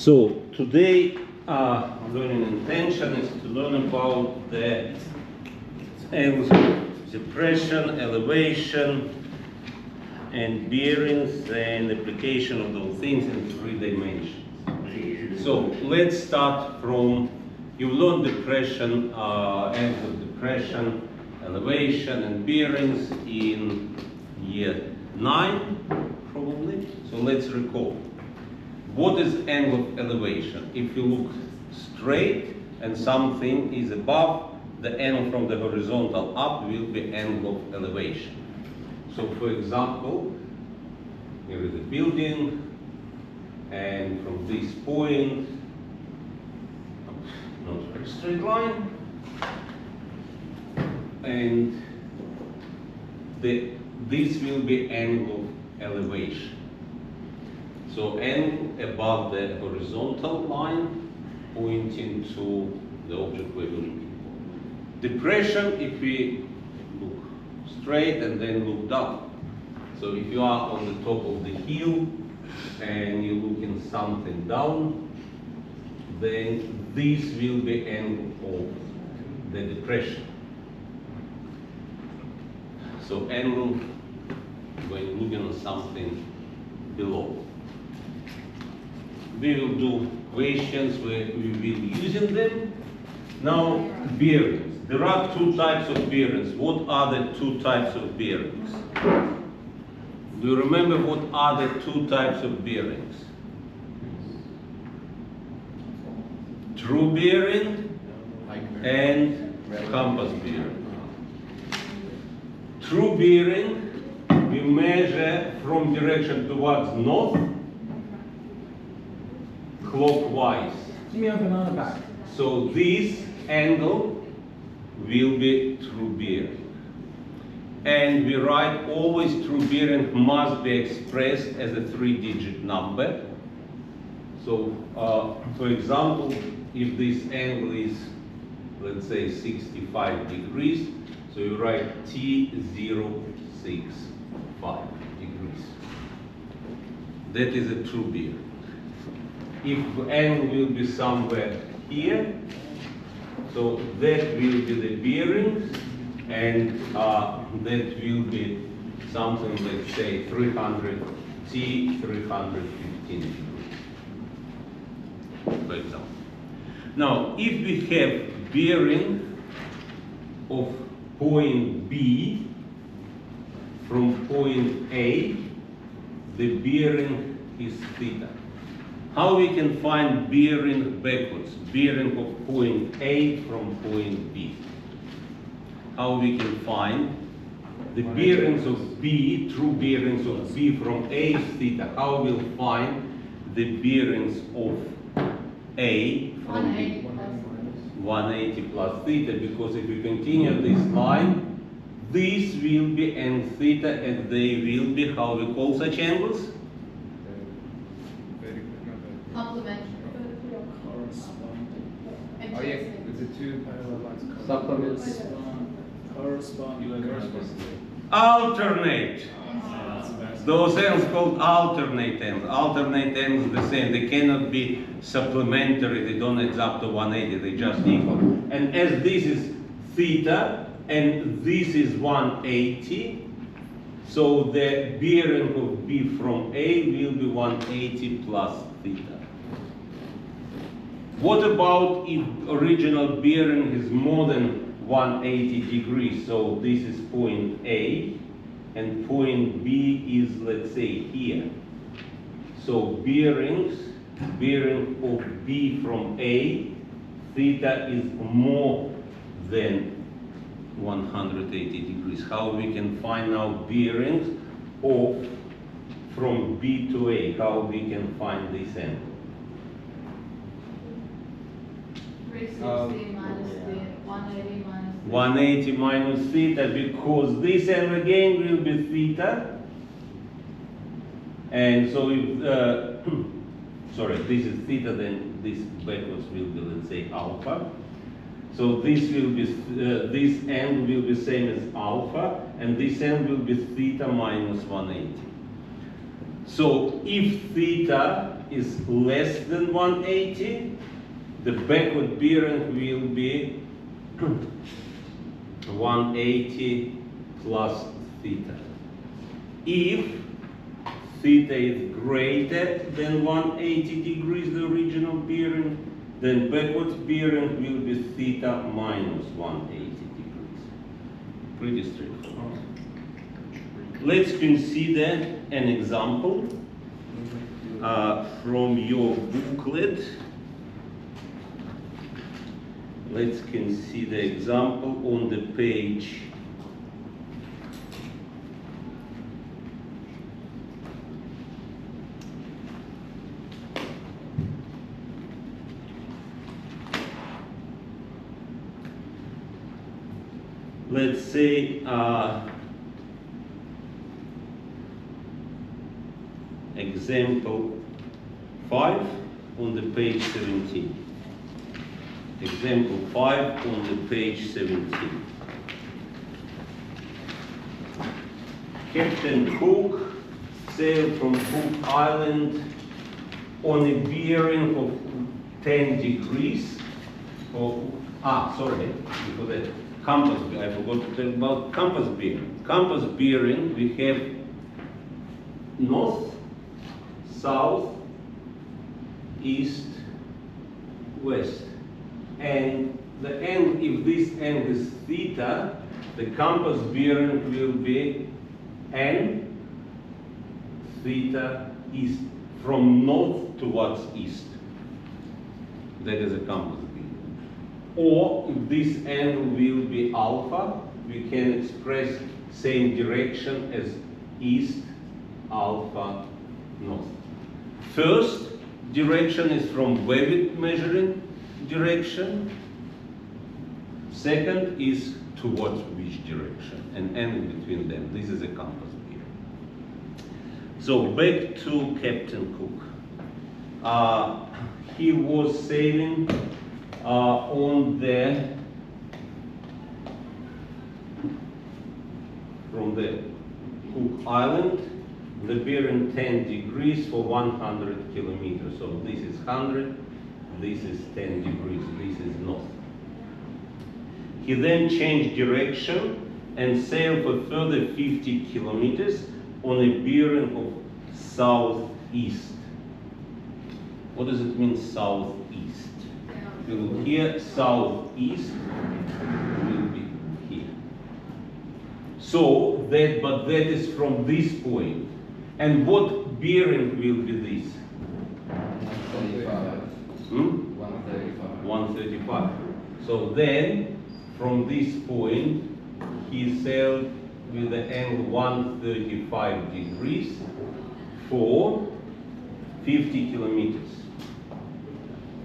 So today learning intention is to learn about the angles of depression, elevation, and bearings and application of those things in 3 dimensions. So let's start from, you learned depression, angles of depression, elevation, and bearings in year 9, probably. So let's recall. What is angle of elevation? If you look straight and something is above, the angle from the horizontal up will be angle of elevation. So for example, here is a building, and from this point, not very straight line, and this will be angle of elevation. So angle above the horizontal line pointing to the object we're looking for. Depression, if we look straight and then look down. So if you are on the top of the hill and you're looking something down, then this will be angle of the depression. So angle when you're looking at something below. We will do questions where we will be using them. Now, bearings. There are 2 types of bearings. What are the 2 types of bearings? Do you remember what are the 2 types of bearings? True bearing and compass bearing. True bearing, we measure from direction towards north, clockwise. So this angle will be true bearing. And we write always true bearing must be expressed as a 3-digit number. So for example, if this angle is, let's say, 65 degrees, so you write T065 degrees. That is a true bearing. If the angle will be somewhere here, so that will be the bearings, and that will be something, let's say, 300 T 315 degrees, for example. Now, if we have bearing of point B from point A, the bearing is theta. How we can find bearing backwards, bearing of point A from point B? How we can find the bearings of B, true bearings of B from A is theta. How we'll find the bearings of A from B? 180 plus theta, because if we continue this line, this will be n theta, and they will be, how we call such angles? Complementary. Oh yeah, it's a 2 parallel lines. Supplements. Alternate. Those angles called alternate angles. Alternate angles the same. They cannot be supplementary. They don't add up to 180. They just equal. And as this is theta and this is 180, so the bearing of B from A will be 180 plus theta. What about if original bearing is more than 180 degrees? So this is point A, and point B is, let's say, here. So bearing of B from A, theta is more than 180 degrees. How we can find now bearings of from B to A? How we can find this angle? 360 minus the 180 minus the 180 minus theta, because this angle again will be theta. And so if, sorry, this is theta, then this backwards will be, let's say, alpha. So this will be, this angle will be same as alpha, and this angle will be theta minus 180. So if theta is less than 180, the backward bearing will be 180 plus theta. If theta is greater than 180 degrees, the original bearing, then backward bearing will be theta minus 180 degrees. Pretty straightforward. Let's consider an example from your booklet. Let's consider example on the page 5. Example 5 on the page 17. Example 5 on the page 17. Captain Cook sailed from Cook Island on a bearing of 10 degrees. Sorry, before that, compass. I forgot to tell about compass bearing. Compass bearing, we have north, south, east, west. And the angle, if this angle is theta, the compass bearing will be n theta east, from north towards east. That is a compass bearing. Or if this angle will be alpha, we can express same direction as east, alpha, north. First direction is from Wavit measuring direction. Second is towards which direction, an angle between them. This is a compass bearing. So back to Captain Cook. He was sailing from the Cook Island, the bearing 10 degrees for 100 kilometers. So this is 100, this is 10 degrees, this is north. He then changed direction and sailed for further 50 kilometers on a bearing of southeast. What does it mean, southeast? You look here, southeast will be here. So but that is from this point. And what bearing will be this? 135. 135. 135. So then, from this point, he sailed with the angle 135 degrees for 50 kilometers.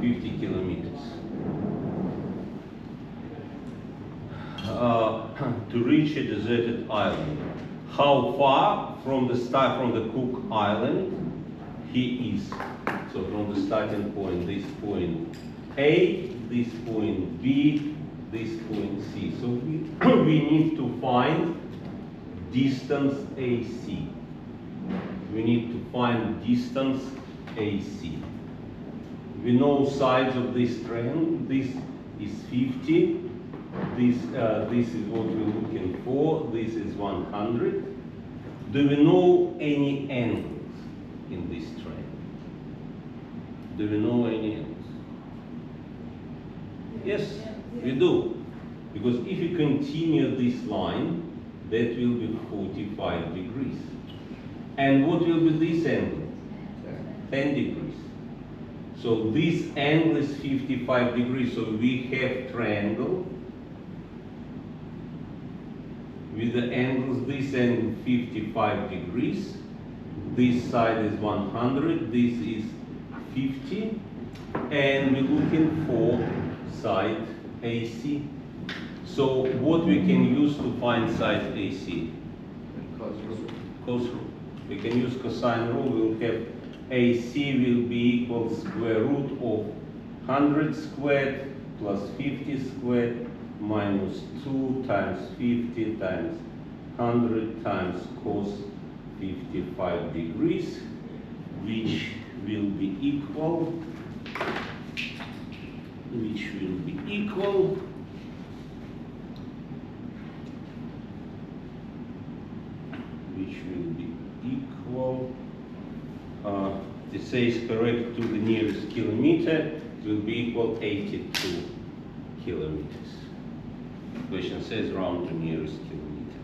50 kilometers. To reach a deserted island. How far from the start from the Cook Island he is? So from the starting point, this point A, this point B, this point C. So we need to find distance AC. We need to find distance AC. We know sides of this triangle. This is 50. This is what we're looking for. This is 100. Do we know any angles in this triangle? Do we know any angles? Yes, we do. Because if you continue this line, that will be 45 degrees. And what will be this angle? 10 degrees. So this angle is 55 degrees. So we have triangle with the angles, this angle 55 degrees, this side is 100, this is 50, and we're looking for side AC. So what we can use to find side AC? Cos rule. We can use cosine rule. We'll have AC will be equal square root of 100 squared plus 50 squared minus 2 times 50 times 100 times cos 55 degrees, which will be equal, it says correct to the nearest kilometer, will be equal 82 kilometers. Question says round to nearest kilometer.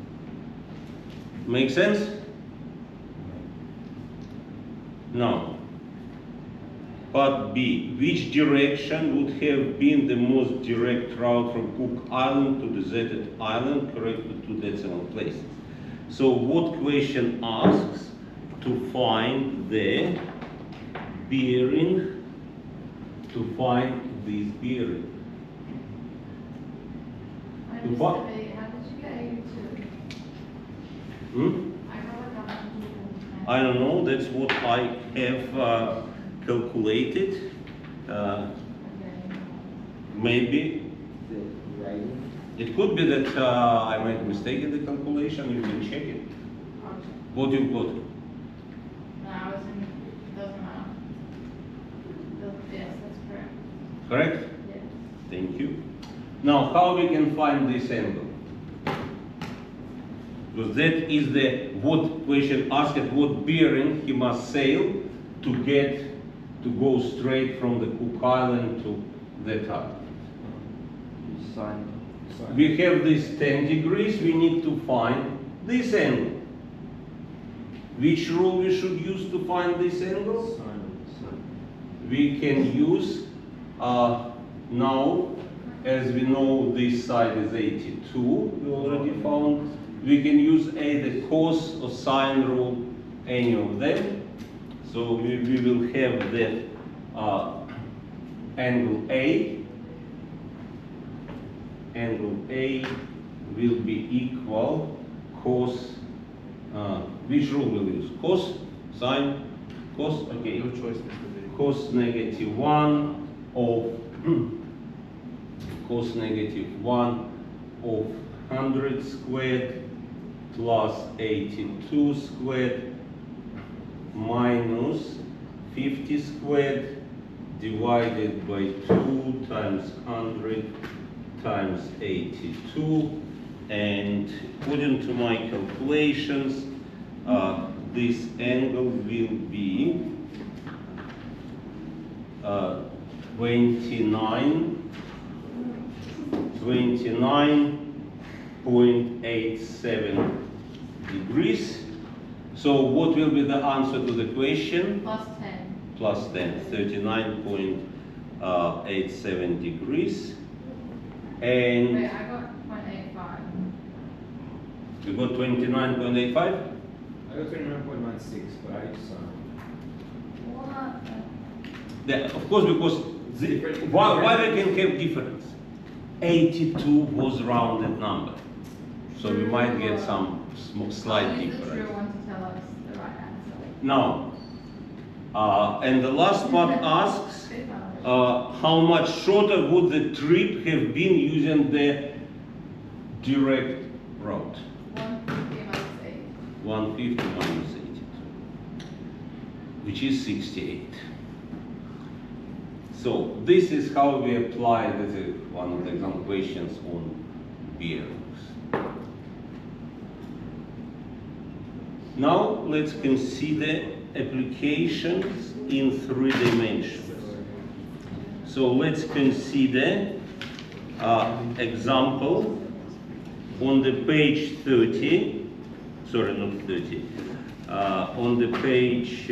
Make sense? Now, part B. Which direction would have been the most direct route from Cook Island to deserted island, corrected to decimal places? So what question asks? To find the bearing, to find this bearing. I just What? how did you get 82? Hmm? I know what that means. I don't know, that's what I have calculated. Maybe. It could be that I made a mistake in the calculation, you can check it. What you got? No, I was in, doesn't matter. Yes, that's correct. Correct? Yes. Thank you. Now, how we can find this angle? Because that is the what question asked, what bearing he must sail to go straight from the Cook Island to that island. Sine. We have this 10 degrees, we need to find this angle. Which rule we should use to find this angle? We can use, now, as we know this side is 82, we already found. We can use either cos or sine rule, any of them. So we will have that angle A. Angle A will be equal cos, which rule will we use? Cos, sine, cos, okay. No choice, Mr. David. Cos negative 1 of cos negative 1 of 100 squared plus 82 squared minus 50 squared divided by 2 times 100 times 82, and according to my calculations this angle will be 29.87 degrees. So what will be the answer to the question? Plus 10. Plus 10, 39.87 degrees. And Wait, I got 0.85. you got 29.85? I got 29.96, but I used sine. What? Yeah, of course, because why we can have difference? 82 was rounded number, so we might get some slight Only the difference. true one to tell us the right answer. Now, and the last part asks, Big knowledge. how much shorter would the trip have been using the direct route? 150 minus 8. 150 minus 82, which is 68. So this is how we apply one of the exam questions on bearings. Now let's consider applications in 3 dimensions. So let's consider example on the page 30, sorry, not 30, on the page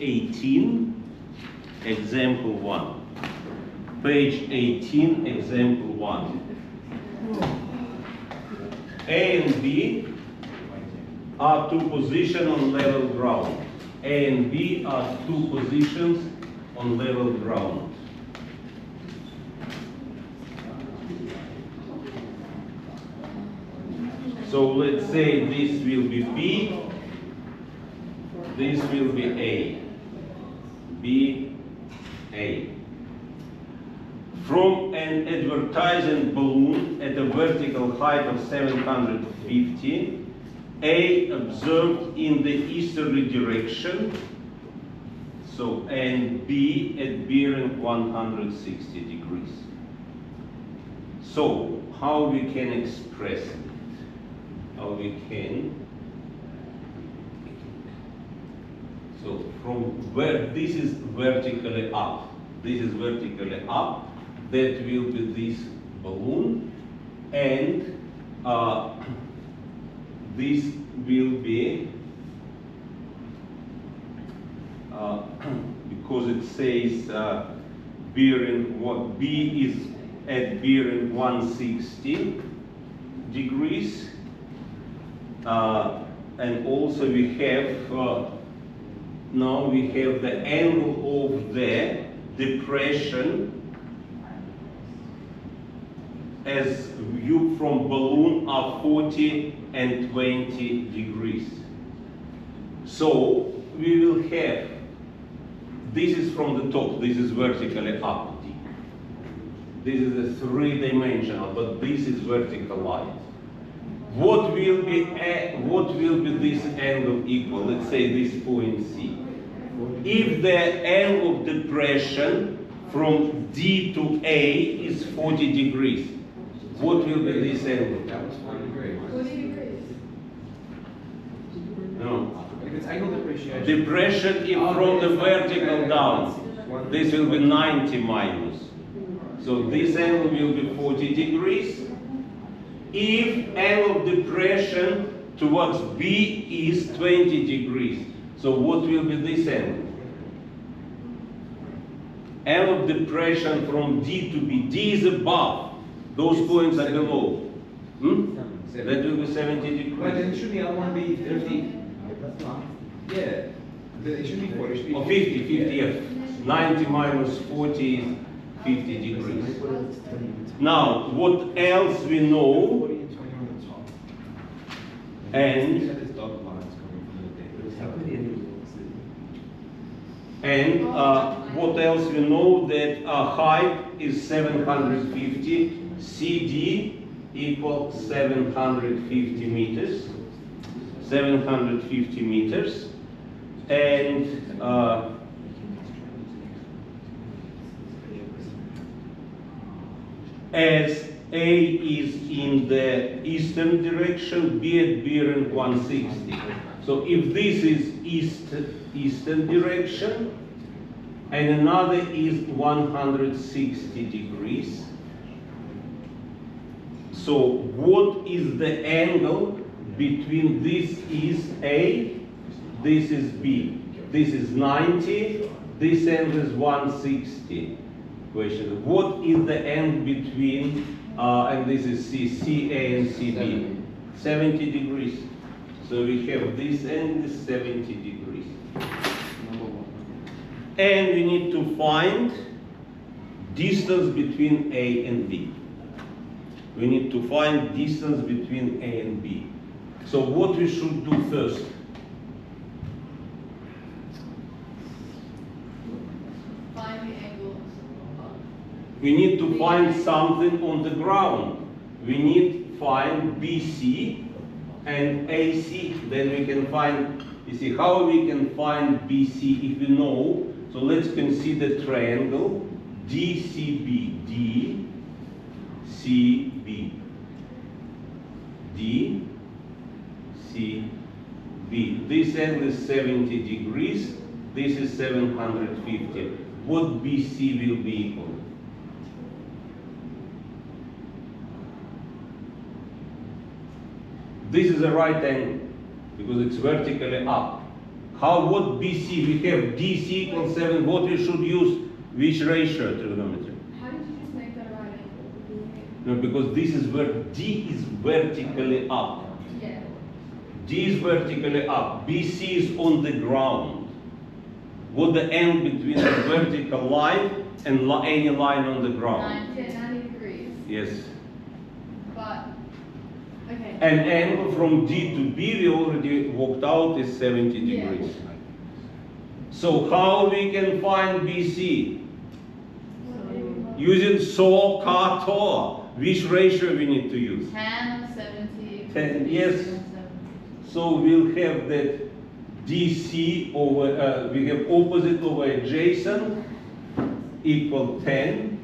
18, example 1. Page 18, example 1. A and B are 2 positions on level ground. A and B are 2 positions on level ground. So let's say this will be B, this will be A. B, A. From an advertising balloon at a vertical height of 750 A observed in the easterly direction, so, and B at bearing 160 degrees. So, how we can express it? How we can, so from where this is vertically up, this is vertically up, that will be this balloon, and this will be, because it says bearing, what B is at bearing 160 degrees, and also we have, now we have the angle of the depression as viewed from balloon are 40 and 20 degrees. So we will have, this is from the top, this is vertically up. This is a three-dimensional, but this is vertical line. What will be this angle equal? Let's say this point C. If the angle of depression from D to A is 40 degrees, what will be this angle? That was 40 degrees. 40 degrees. No. If it's angle depreciation. Depression is from the vertical down. This will be 90 minus. So this angle will be 40 degrees. If angle of depression towards B is 20 degrees, so what will be this angle? Angle of depression from D to B. D is above. Those points are below. That will be 70 But then degrees. should the other one be 50? Yeah. It should be 40. It should be Or 50, 50, yeah. 90 minus 40 is 50 degrees. Now, what else we know? 40 and 20 on the top. And This dotted line is coming from the data. And what else we know? That height is 750, CD equals 750 meters, 750 meters, and as A is in the eastern direction, B at bearing 160. So if this is eastern direction, and another is 160 degrees, so what is the angle between this is A, this is B, this is 90, this angle is 160. Question: what is the angle between, and this is CA and CB? 70 degrees. So we have this angle 70 degrees. And we need to find distance between A and B. We need to find distance between A and B. So what we should do first? Find the angles. We need to find something on the ground. We need to find BC and AC. Then we can find, you see, how we can find BC if we know. So let's consider triangle DCB. DCB. DCB. This angle is 70 degrees. This is 750. What BC will be equal? This is a right angle because it's vertically up. What BC? We have DC equals 7. What we should use? Which ratio trigonometry? How did you just make that a right angle? No, because this is where D is vertically up. Yeah. D is vertically up. BC is on the ground. What the angle between the vertical line and any line on the ground? 90 degrees. Yes. But, okay. An angle from D to B, we already worked out, is 70 Yeah. degrees. So how we can find BC? Using saw, car, Which ratio we need to use? 10, 70. 10, yes. 70. So we'll have that DC over, we have opposite over adjacent equal 10.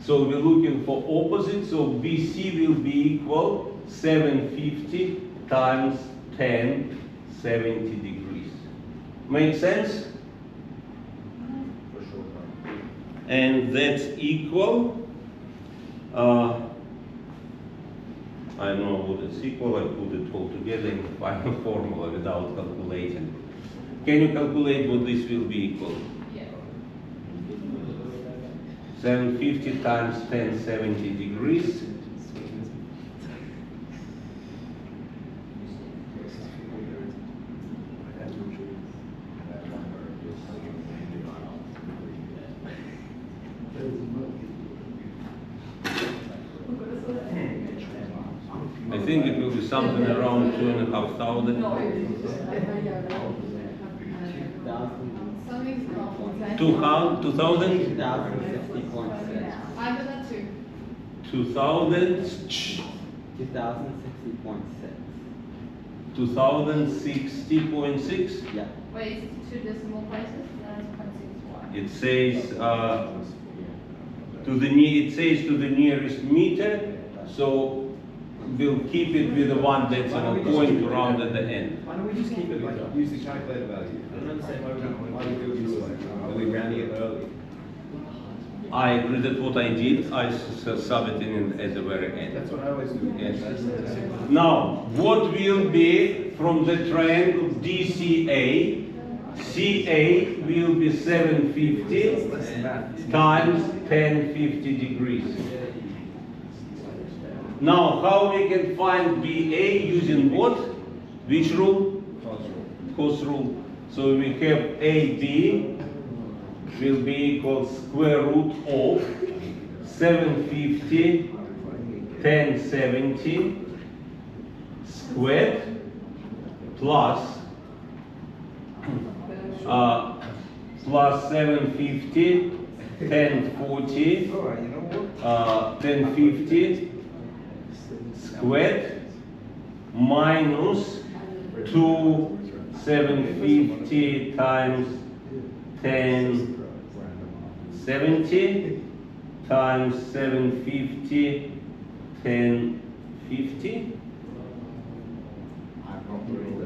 So we're looking for opposite, so BC will be equal 750 times 10, 70 degrees. Make sense? For sure. And that's equal, I don't know what it's equal, I put it all together in the final formula without calculating. Can you calculate what this will be equal? Yeah. 750 times 1070 degrees. I think it will be something around 2,500. Something's wrong. 2,000? 2060.6. I got that too. 2,000? 2060.6. 2060.6? Yeah. Wait, is it two decimal places? That's 0.61. It says it says to the nearest meter, so we'll keep it with the one decimal point around at the end. Why don't we just keep it like, use the calculator value? I don't understand why we do it this way. Are we rounding it early? I agree that what I did, I sub it in at the very end. That's what I always do. Yes. That's simple. Now, what will be from the triangle DCA? CA will be 750 times 1050 degrees. Now, how we can find BA using what? Which rule? Cos rule. So we have AB will be equal square root of 750 1070 squared plus 750 1040 1050 squared minus 2 750 times 1070 times 750 1050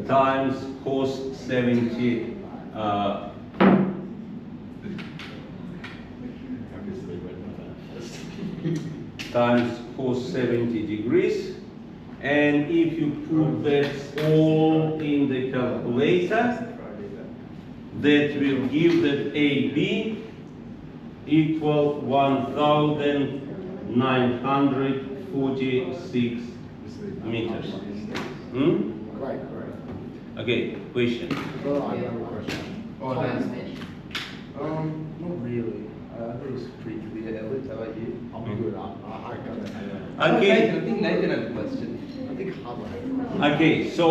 times cos 70 times cos 70 degrees. And if you put that all in the calculator, that will give that AB equal 1,946 meters. Right. Okay, question. Well, I have a question. Thomas fish. Not really. I thought it was pretty clear. Elliot, how about you? I'm good. I got it. Okay. I think Nathan had a question. I think Hubble. Okay, so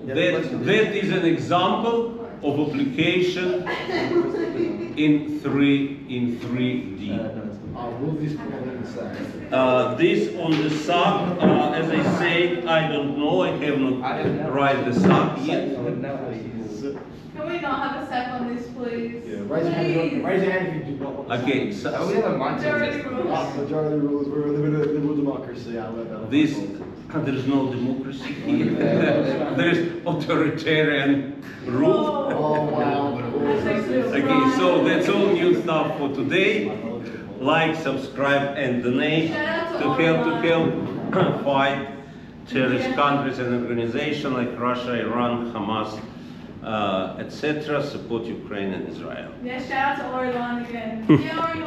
that is an example of application in 3D. Will this put on the side? This on the sub, as I said, I don't know. I have not write the sub yet. Can we not have a sec on this, please? Yeah, raise your hand. Please. Raise your hand if you do not want to. Okay, Oh, we so have a mindset Majority test. rules. Majority rules. We're living in a liberal democracy. I love that. this there is no democracy here. There is authoritarian rule. Oh wow. Okay, so that's all new stuff for today. Like, subscribe, and donate to help fight terrorist countries and organizations like Russia, Iran, Hamas, etc. Support Ukraine and Israel. Yeah, shout out to Orion again. Yeah, Orion!